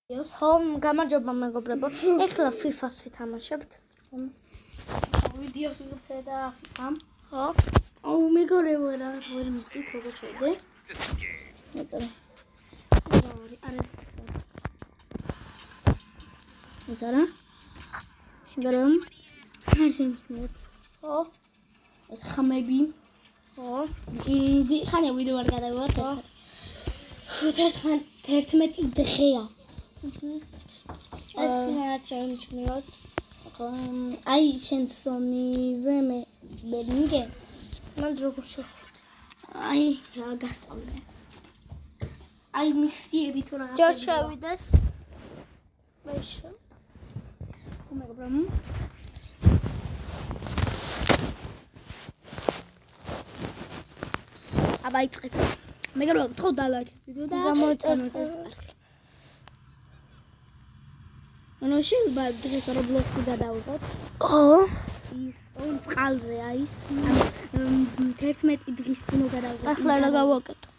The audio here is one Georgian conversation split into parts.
Home, გამარჯობა მეგობრებო. ეხლა FIFA-ს ვითამაშებთ. ვიდეოს ვიღებთ და FIFA-მ. ხო? აუ მეგობრებო, რაღაც ვერ მივდით როგორ შედი. მეტყვი. ეს არა? შეგარემ? არ შემიძლია. ხო? ეს ხმები. ხო? ხანია ვიდეო არ გადავიღოთ ეს. 11 დღეა. ეს რა ჩამჩნიოთ? აი შენ სონიზე მე ბელინგე. მან როგორ შეხვდი? აი რა გასწავლე. აი მისიები თუ რაღაცა. ჯერ შევიდეს. მეშო. მეგობრებო. აბა იწყებ. მეგობრებო, თქო დალაიქეთ ვიდეო და გამოწერთ. ანუ შეიძლება დღეს Roblox-ი გადავიღოთ. ხო? ის წყალზე აი ის 11 დღის წინ გადავიღოთ. ახლა რა გავაკეთო?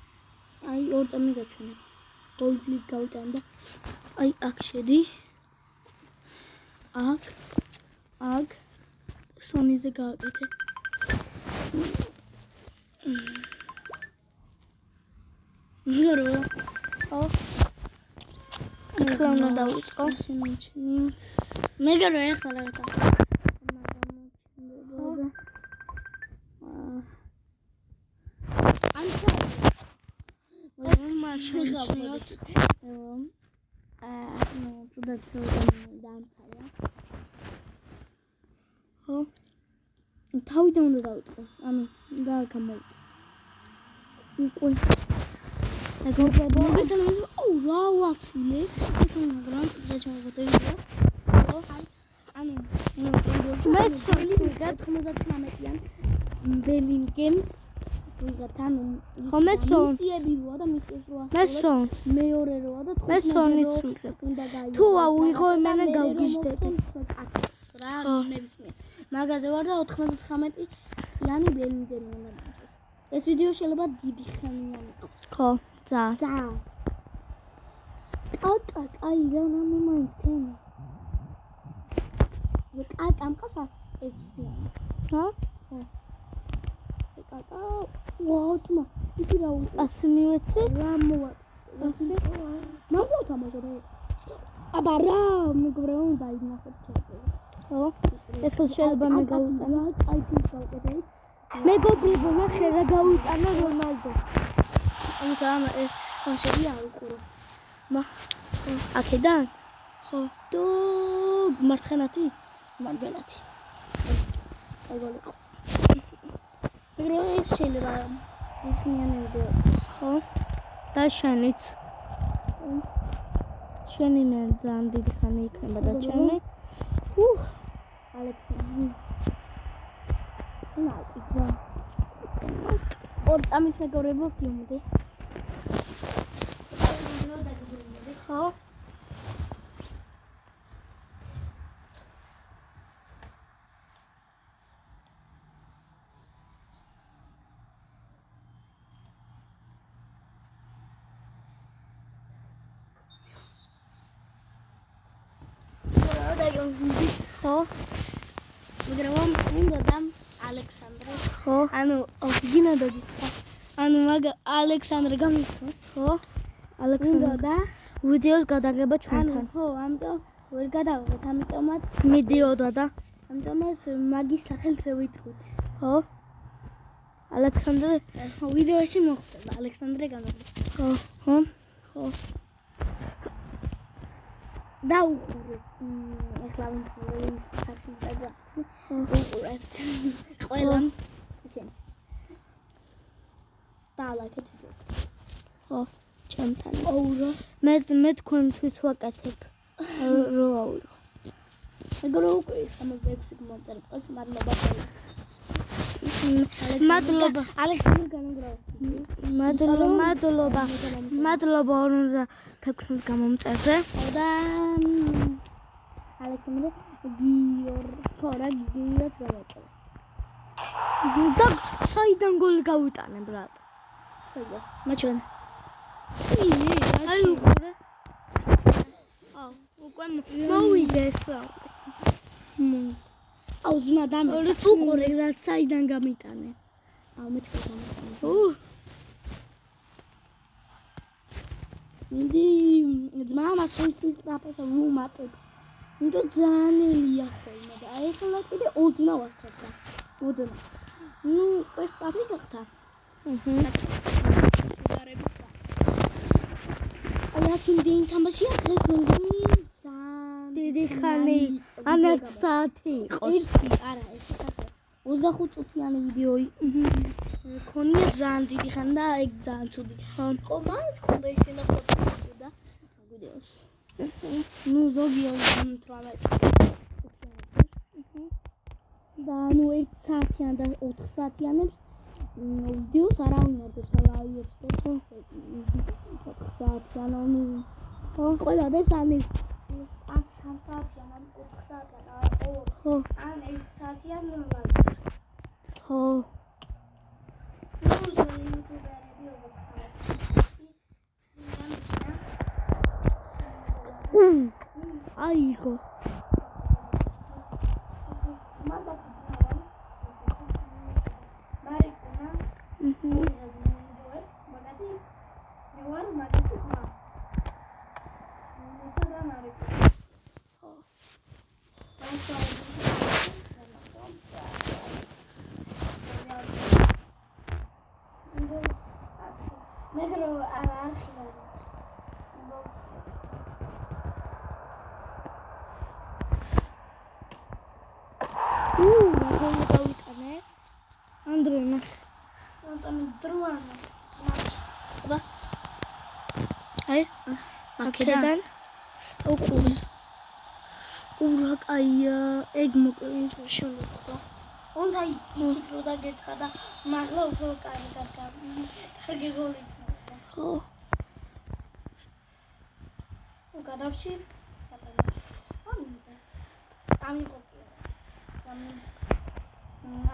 აი 2 წამი გაჩვენა. Gold League გავიტან და აი აქ შედი. აქ სონიზე გავაკეთე. მეგობრებო, ხო? ახლა უნდა დავიწყო. მეგობრებო, ახლა რაღაცა. ეს მაშინ გავიგეთ. თუდად დამცაა. ხო? თავიდან უნდა დავიწყო. ანუ და გამოვიდე. უკვე მეგობრებო, აუ რა ვაცილე? ეს მაგრამ დღეს მოვიდა ვიდეო. ანუ მე ვიღებ 99-იან ბელინგემს ვიღებ ანუ მისიები როა და მისიებს როა მეორე როა და 15 უნდა გაიგო. თუ აუიღო მენე გავგიჟდები. რა ნებისმიერ. მაგაზე ვარ და 99-იანი ბელინგემი უნდა მომწეს. ეს ვიდეო შეიძლება დიდი ხანიანი იყოს. ხო, ძა. კაკა, აი რა მაინც ქენი. კაკა მყავს 6-იანი. ხო? კაკა, ვაუ, ძმა, ისი რა ასე მივეცი? რა მოვა. ასე? მოგოთამაშე რა. აბა რა, მეგობრებო, დაინახეთ ჩატო. ხო? ეს შეიძლება მე გავუტანო. კაიფი გავუკეთე. მეგობრებო, ნახე რა გავუტანა რონალდო. ამის ამ შეია უყურო. აქედან? ხო. დო მარცხენათი? მარჯვენათი. აი გოლიკო. ეს შეიძლება ისინი ვიდეო. ხო? და შენიც. შენი მე ძალიან დიდი ხანი იქნება და ჩემი. ალექსანდრე. ნაიტიძა. 2 წამით მეგობრებო, გიმოდე. ხო? ხო? მეგობრებო, მინდა და ალექსანდრე. ხო? ანუ გინოდა გიქხა. ანუ ალექსანდრე გამიხსნა. ხო? ალექსანდრე და ვიდეოს გადაღება ჩვენთან. ხო, ამიტომ ვერ გადავიღეთ, ამიტომაც მიდიოდა და ამიტომაც მაგის სახელს ვიტყვით. ხო? ალექსანდრე ვიდეოში მოხდება ალექსანდრე გამიხსნა. ხო? ხო. დაუყურე. ეხლა ვინც სახის დაგა. უყურებთ. ყველამ შენ. დალაიქეთ. ხო, ჩემთან. აუ რა. მე თქვენთვის ვაკეთებ. რო ავიღო. მეგობრებო, უკვე 66 მომწერყოს, მადლობა. მადლობა. ალექსანდრე განაგრავა. მადლობა 56 გამომწერზე. და ალექსანდრე გიორგის გავაკეთე. და საიდან გოლი გავიტანე ბრატ? საიდან? მაჩვენ. აი უყურე. ხო, უკვე მოვიდეს რა. აუ ზმა დამე. ორი უყურე რა საიდან გამიტანე. აუ მეც გამიტანე. მინდი ძმა მასუიცის ტრაპეზა ვუმატებ. მინდა ძალიან ხოლმე და აი ხლა კიდე ოდნა ვასწრაფდა. ოდნა. ნუ ეს პაპი გახდა. აქინდინ თამაშია დღეს მინდი ძალიან დიდი ხანი ან 1 საათი იყოს. არა 1 საათი. 25 წუთიანი ვიდეოი. ქონია ძალიან დიდი ხანი და ეგ ძალიან ცუდი. ხო, მაინც ქონდა ისე ნახოთ და ვიდეოში. ნუ ზოგია 18 და ნუ 1 საათიან და 4 საათიანებს ვიდეოს არავინ არდებს ლაივებს და 4 საათიან ნუ ყველა დებს ანებს ან 3 საათიან ან 4 საათიან ხო ან 1 საათიან ლაივებს ხო ნუ იუტუბერები აიგო Andrei, აი, აქედან უყურე. ურა კაია, ეგ მოკლედ შევიდა. უნდა იქით რო დაგერთხა და მაღლა უფრო კაი გადგა. კარგი გოლი იქნება. ხო. გადავჭი. ამიყופია.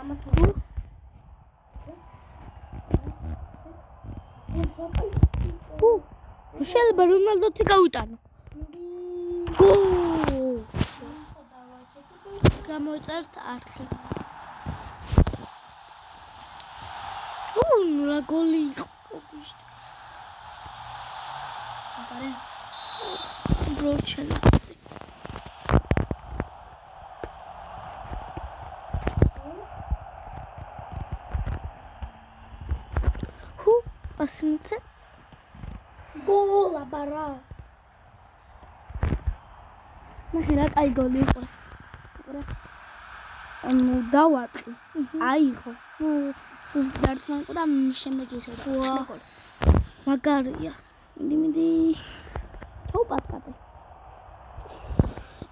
ამას მო შეიძლება რონალდოთი გავიტანო. გოლ! გამოწერთ არხი. რა გოლი იყო. აბარე. ბროჩელა. Pasinte. Gol abara. Nahera კაი გოლი იყო. დავატყი. აიღო. სულ დარტყმან ყო და შემდეგ ისე და გოლი. მაგარია. მინდი. თაუპატკატე.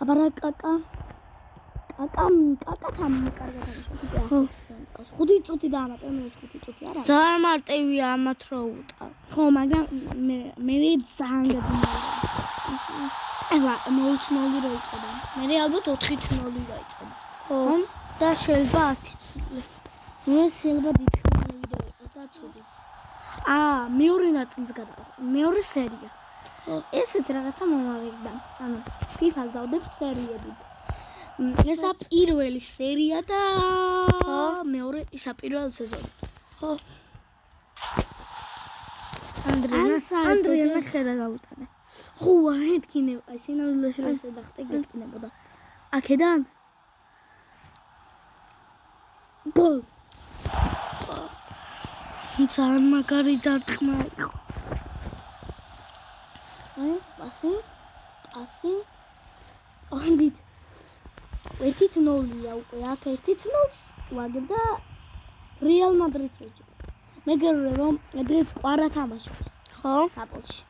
აბარა კაკა. კაკა თამ კარგად არის. 5 წუთი დაამატე, ნუ ეს 5 წუთი არა. ძალიან მარტივია ამათ რო უტა. ხო, მაგრამ მე ძალიან გადმოვა. ეხლა 0-0 რო იწყება. მე ალბათ 4-0 რო იწყება. ხო. და შეიძლება 10 წუთი. ნუ ეს შეიძლება დიდი ხანი ვიდეო იყოს და ცუდი. მეორე ნაწილს გადავა. მეორე სერია. ესეთ რაღაცა მომავიდა. ანუ FIFA-ს დავდებ სერიებით. ესა პირველი სერია და მეორე ისა პირველი სეზონი. ხო. ანდრეა ხედა გავუტანე. ხო, არა ეთქინე, აი სინამდვილეში რომ ესე დახტე გეთქინებოდა. აქედან გოლ. ძალიან მაგარი დარტყმა იყო. პასი. ანდით 1-0-ია უკვე, აქ 1-0 ვაგებდა რეალ მადრიდს ვეჭი. მეგობრებო, რომ დღეს ყვარა თამაშობს. ხო? აპოლში.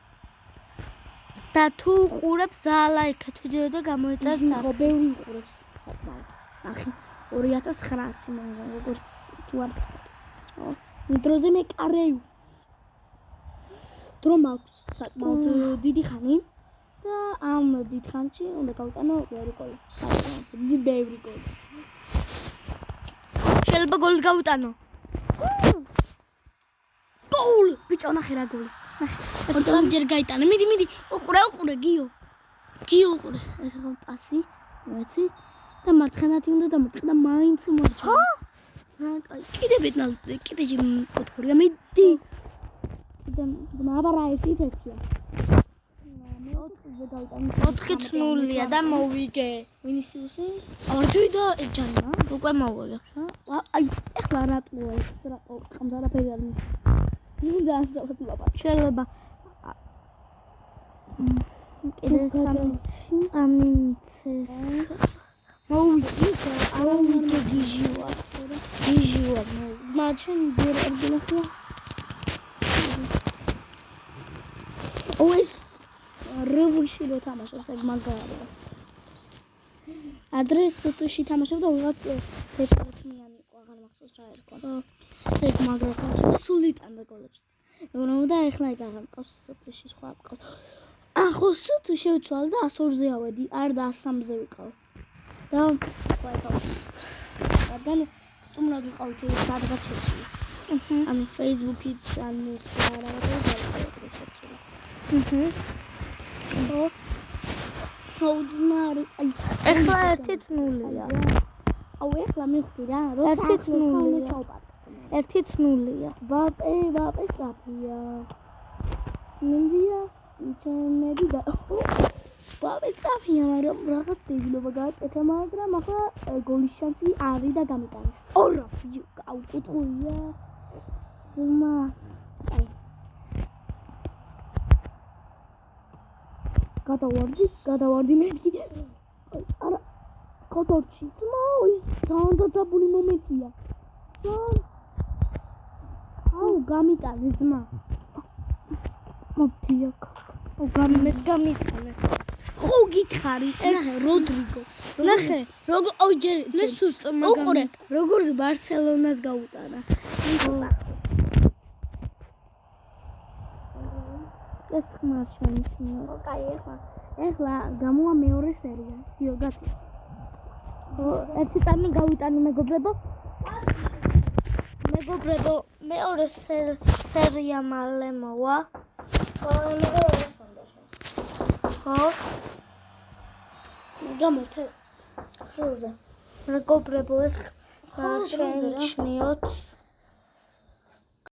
და თუ ყურებს ლაიქეთ ვიდეო და გამოიწერთ ხო, ბევრი ყურებს საკმაოდ. ახი 2900 მომღა, როგორც თუ არ ვსწავლ. ხო, დროზე მე კარეю. დრო მაქვს საკმაოდ დიდი ხანი. და ამ დიდ ხანში უნდა გავიტანო ბევრი გოლი. საკმაოდ ბევრი გოლი. შეიძლება გოლი გავიტანო. გოლ! ბიჭო, ნახე რა გოლი. ნახე. ერთად ჯერ გაიტანე. მიდი, უყურე, გიო. გიუყურე. ეს ახლა პასი, მეცი და მარცხენათი უნდა დამარტყა და მაინც მოიწვა. აი, კიდე პენალტი, კიდე 4-4-ია მიდი. კიდე ნაბარა ერთი თეთრია. 4-0-ია და მოვიგე. ვინისიუსი? ორდი და ეჯანა. უკვე მოვიგე. აი, ეხლა რატოა ეს რატო ყამს არაფერი არ მინდა. ძალიან სწრაფად ლაპარაკ. შეიძლება კიდე სამი მიცეს. მოვიგე, არავითარ გიჟივა. გიჟივა. მაშინ ჯერ ერგინახია. ოეს რევუში რო თამაშობს ეგ მაგარია. ადრეს სუთში თამაშობდა უღაც თეთრმიანი იყო აღარ მახსოვს რა ერქვა. ეგ მაგრა თამაშობდა სულ იტანდა გოლებს. რომ და ეხლა ეგ აღარ მყავს სუთში სხვა მყავს. ხო სუთი შევცვალ და 102-ზე ავედი, არ და 103-ზე ვიყავ. და სხვა ეკავ. და სტუმრად ვიყავ თუ სადღაცში. ანუ Facebook-ით ანუ სხვა რაღაცა დავიყავ. ხო ძმარი აი ეხლა 1-0-ია. აუ ეხლა მივხვდი რა 1-0-ია. 1-0-ია. ბაპე სწრაფია მინდია ჩემები და ბაპე სწრაფია მაგრამ რაღაც დებილობა გააკეთა მაგრამ ახლა გოლის შანსი არის და გამიტანეს ორა აუ კუთხურია ძმა აი გადავარდი მეთქი არა კოტორჩი ძმა ის ძალიან დაწაბული მომენტია აუ გამიტანე ძმა მოდია აუ გამიტანე ხო გითხარი ნახე როდრიგო ნახე როგორ ოჯერ მე სუსტ უყურე როგორც ბარსელონას გაუტანა ეს ხმარჩანიშნო კაი ეხლა გამოვა მეორე სერია გიოგათი ხო ერთი წამი გავიტანი მეგობრებო მეორე სერია მალე მოვა. ხო? გამორთე. შულზე. მეგობრებო ეს ხარ შეიმჩნიოთ.